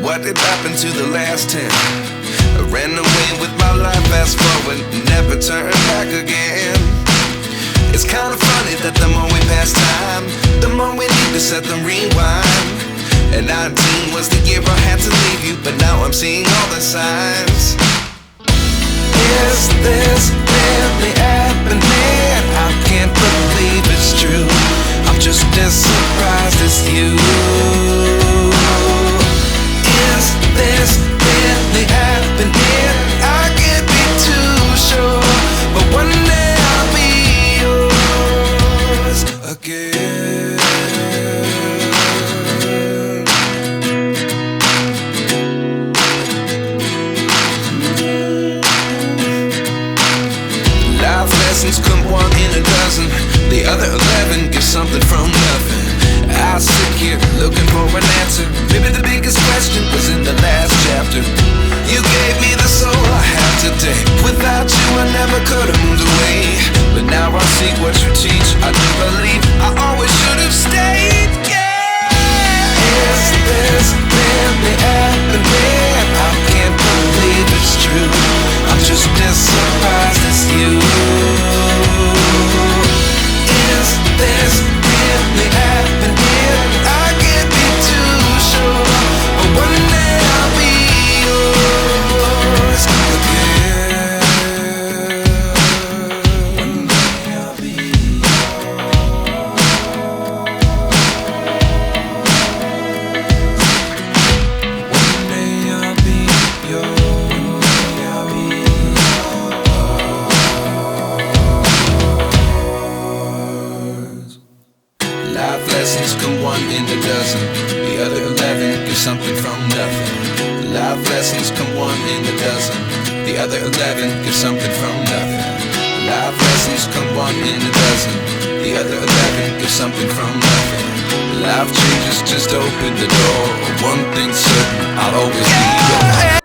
what did happen to the last 10? I ran away with my life, fast forward, never turn back again. It's kind of funny that the more we pass time, the more we need to set them rewind. And 19 was the year I had to leave you, but now I'm seeing all the signs. Is this really happening? I can't believe it's true. I'm just as surprised as you. Is this really happening? I can't be too sure, but one day I'll be yours again. Life lessons come one in a dozen. The other 11 get something from nothing. I sit here looking for an answer. Maybe the biggest question was in the last chapter. You gave me the soul I have today. Without you I never could have moved away. But now I see what you teach. I do believe I always should have stayed. Yeah. Is this really happening? I can't believe it's true. I'm just as surprised as you. Is this really happening? I can't be too sure, but one day I'll be yours again. One day I'll be yours. One day I'll be yours. One day I'll be yours. Life lessons come one in a dozen. The other 11 give something from nothing. Life lessons come one in a dozen. The other 11 give something from nothing. Life lessons come one in a dozen. The other 11 give something from nothing. Life changes just open the door. One thing's certain, I'll always be yours.